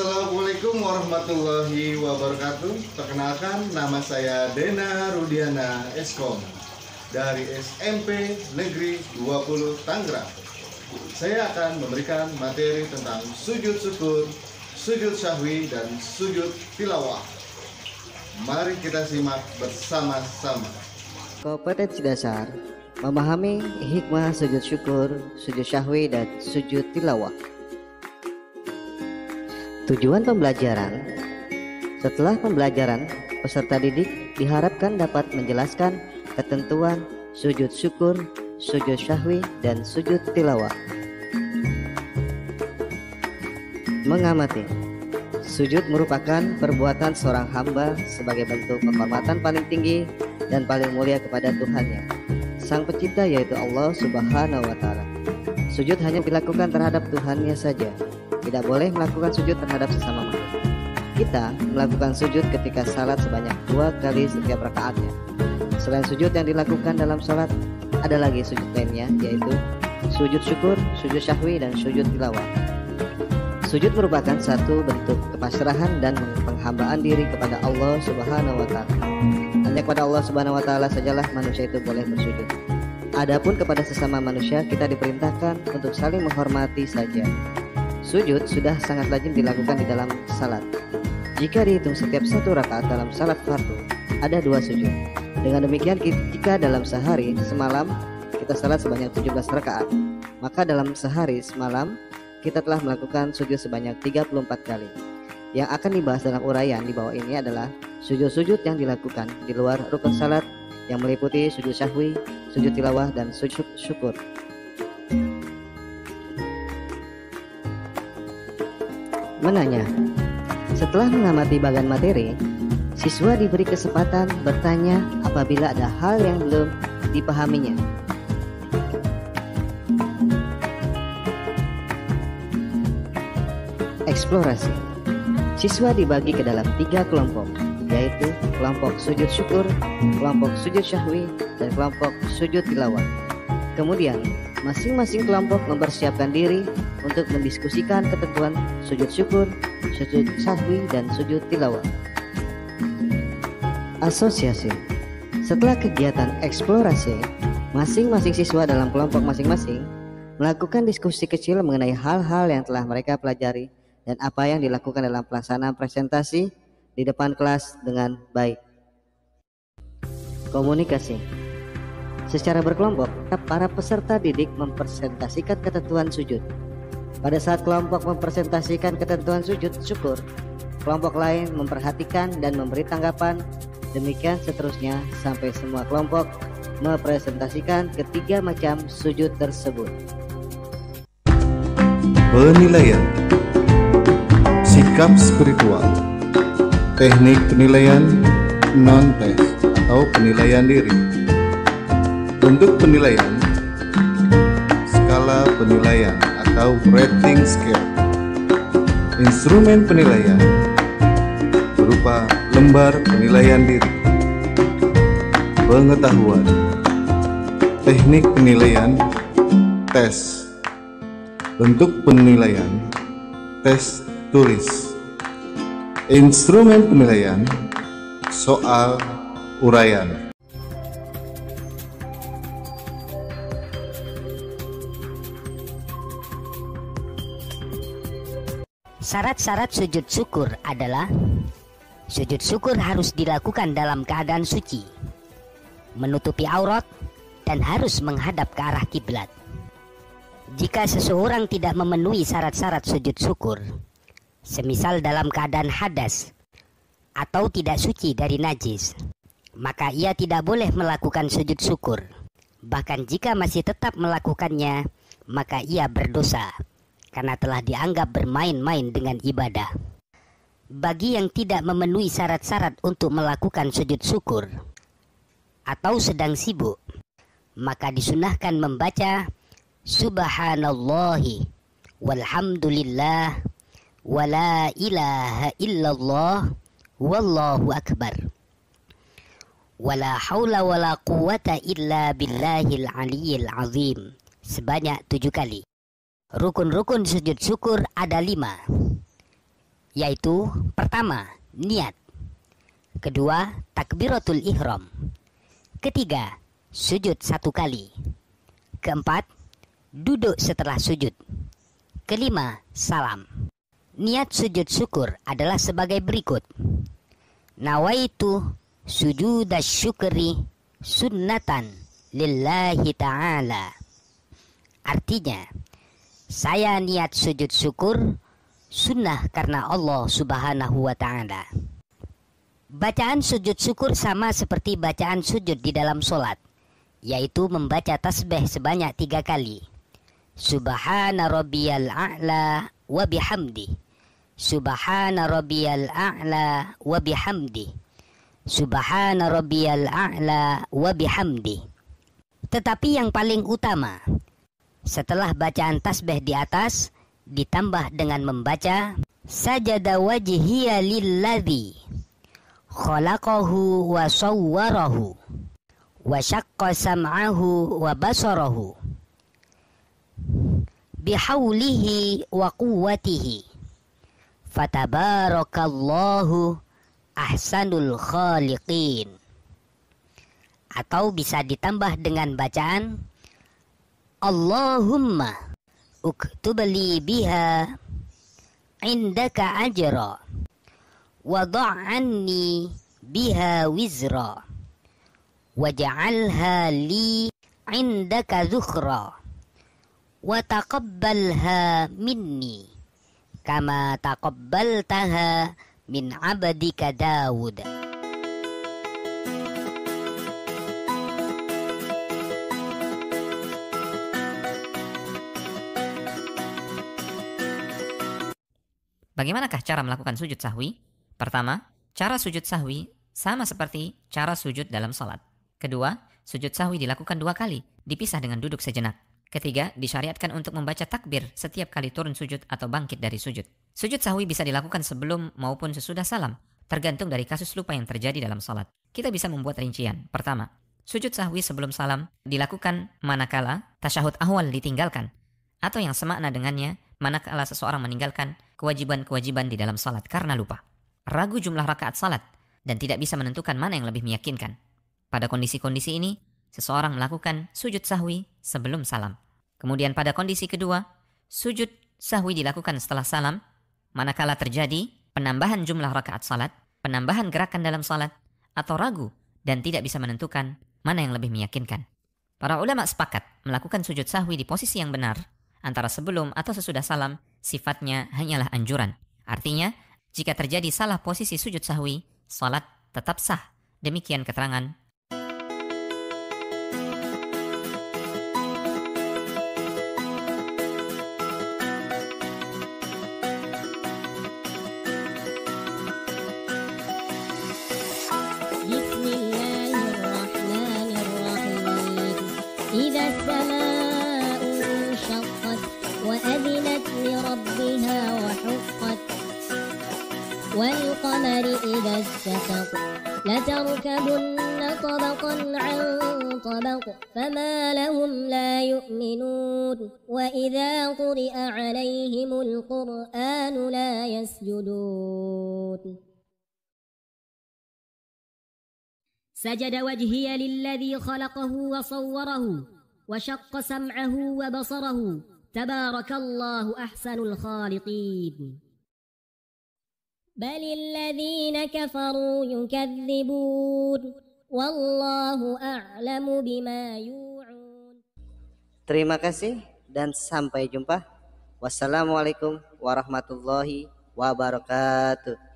Assalamualaikum warahmatullahi wabarakatuh. Perkenalkan, nama saya Dena Rudiana Eskom dari SMP Negeri 20 Tangerang. Saya akan memberikan materi tentang sujud syukur, sujud syahwi, dan sujud tilawah. Mari kita simak bersama-sama. Kompetensi dasar memahami hikmah sujud syukur, sujud syahwi, dan sujud tilawah. Tujuan pembelajaran. Setelah pembelajaran, peserta didik diharapkan dapat menjelaskan ketentuan sujud syukur, sujud syahwi, dan sujud tilawah. Mengamati. Sujud merupakan perbuatan seorang hamba sebagai bentuk penghormatan paling tinggi dan paling mulia kepada Tuhannya, Sang Pencipta, yaitu Allah Subhanahu wa Ta'ala. Sujud hanya dilakukan terhadap Tuhannya saja. Tidak boleh melakukan sujud terhadap sesama makhluk. Kita melakukan sujud ketika salat sebanyak 2 kali setiap rakaatnya. Selain sujud yang dilakukan dalam salat, ada lagi sujud lainnya, yaitu sujud syukur, sujud syahwi, dan sujud tilawah. Sujud merupakan satu bentuk kepasrahan dan penghambaan diri kepada Allah Subhanahu wa Ta'ala. Hanya kepada Allah Subhanahu wa Ta'ala sajalah manusia itu boleh bersujud. Adapun kepada sesama manusia, kita diperintahkan untuk saling menghormati saja. Sujud sudah sangat lazim dilakukan di dalam salat. Jika dihitung setiap satu rakaat dalam salat fardu, ada 2 sujud. Dengan demikian, jika dalam sehari semalam kita salat sebanyak 17 rakaat, maka dalam sehari semalam kita telah melakukan sujud sebanyak 34 kali. Yang akan dibahas dalam uraian di bawah ini adalah sujud-sujud yang dilakukan di luar rukun salat, yang meliputi sujud syahwi, sujud tilawah, dan sujud syukur. Menanya. Setelah mengamati bagian materi, siswa diberi kesempatan bertanya apabila ada hal yang belum dipahaminya. Eksplorasi. Siswa dibagi ke dalam 3 kelompok, yaitu kelompok sujud syukur, kelompok sujud syahwi, dan kelompok sujud tilawah. Kemudian masing-masing kelompok mempersiapkan diri untuk mendiskusikan ketentuan sujud syukur, sujud syahwi, dan sujud tilawah. Asosiasi. Setelah kegiatan eksplorasi, masing-masing siswa dalam kelompok masing-masing melakukan diskusi kecil mengenai hal-hal yang telah mereka pelajari dan apa yang dilakukan dalam pelaksanaan presentasi di depan kelas dengan baik. Komunikasi. Secara berkelompok, para peserta didik mempresentasikan ketentuan sujud. Pada saat kelompok mempresentasikan ketentuan sujud syukur, kelompok lain memperhatikan dan memberi tanggapan. Demikian seterusnya sampai semua kelompok mempresentasikan ketiga macam sujud tersebut. Penilaian. Sikap spiritual. Teknik penilaian non-tes atau penilaian diri. Bentuk penilaian, skala penilaian atau rating scale. Instrumen penilaian berupa lembar penilaian diri. Pengetahuan. Teknik penilaian, tes. Bentuk penilaian, tes tulis. Instrumen penilaian, soal uraian. Syarat-syarat sujud syukur adalah: sujud syukur harus dilakukan dalam keadaan suci, menutupi aurat, dan harus menghadap ke arah kiblat. Jika seseorang tidak memenuhi syarat-syarat sujud syukur, semisal dalam keadaan hadas atau tidak suci dari najis, maka ia tidak boleh melakukan sujud syukur. Bahkan jika masih tetap melakukannya, maka ia berdosa karena telah dianggap bermain-main dengan ibadah. Bagi yang tidak memenuhi syarat-syarat untuk melakukan sujud syukur atau sedang sibuk, maka disunahkan membaca Subhanallahi walhamdulillah wala ilaha illallah wallahu akbar wala haula wala quwata illa billahil aliyil azim sebanyak 7 kali. Rukun-rukun sujud syukur ada 5, yaitu pertama, niat. Kedua, takbiratul ihram. Ketiga, sujud 1 kali. Keempat, duduk setelah sujud. Kelima, salam. Niat sujud syukur adalah sebagai berikut. Nawaitu sujudas syukri sunnatan lillahi ta'ala. Artinya, saya niat sujud syukur sunnah karena Allah subhanahu wa ta'ala. Bacaan sujud syukur sama seperti bacaan sujud di dalam sholat, yaitu membaca tasbih sebanyak 3 kali. Subhana rabbiyal a'la wa bihamdi. Subhana rabbiyal a'la wa bihamdi. Subhana rabbiyal a'la wa bihamdi. Tetapi yang paling utama, setelah bacaan tasbih di atas, ditambah dengan membaca sajada wajhiya lilladzi khalaqahu wa sawwarahu wa syaqqa sam'ahu wa basarahu bihaulihi wa quwwatihi fatabarakallahu ahsanul khaliqin. Atau bisa ditambah dengan bacaan Allahumma uktub li biha indaka ajra wa da'anni biha wizra waj'alha li indaka zukhra wa taqabbalha minni kama taqabbaltaha min abdika Daud. Bagaimanakah cara melakukan sujud sahwi? Pertama, cara sujud sahwi sama seperti cara sujud dalam salat. Kedua, sujud sahwi dilakukan 2 kali, dipisah dengan duduk sejenak. Ketiga, disyariatkan untuk membaca takbir setiap kali turun sujud atau bangkit dari sujud. Sujud sahwi bisa dilakukan sebelum maupun sesudah salam, tergantung dari kasus lupa yang terjadi dalam salat. Kita bisa membuat rincian. Pertama, sujud sahwi sebelum salam dilakukan manakala tasyahud awal ditinggalkan, atau yang semakna dengannya manakala seseorang meninggalkan kewajiban-kewajiban di dalam salat karena lupa, ragu jumlah rakaat salat, dan tidak bisa menentukan mana yang lebih meyakinkan. Pada kondisi-kondisi ini, seseorang melakukan sujud sahwi sebelum salam. Kemudian pada kondisi kedua, sujud sahwi dilakukan setelah salam, manakala terjadi penambahan jumlah rakaat salat, penambahan gerakan dalam salat, atau ragu dan tidak bisa menentukan mana yang lebih meyakinkan. Para ulama sepakat melakukan sujud sahwi di posisi yang benar, antara sebelum atau sesudah salam, sifatnya hanyalah anjuran. Artinya, jika terjadi salah posisi sujud sahwi, salat tetap sah. Demikian keterangan. Bismillahirrahmanirrahim. Idza as-samaa'u inshaqqat wa adinat li rabbiha wa huqqat wal qamari idza اتسق لتركبن طبقا عن طبق فما لهم لا يؤمنون وإذا قرئ عليهم القرآن لا يسجدون سجد وجهي للذي خلقه وصوره وشق سمعه وبصره تبارك الله أحسن الخالقين بل الذين كفروا يكذبون والله أعلم بما يوعون. Terima kasih dan sampai jumpa. Wassalamualaikum warahmatullahi wabarakatuh.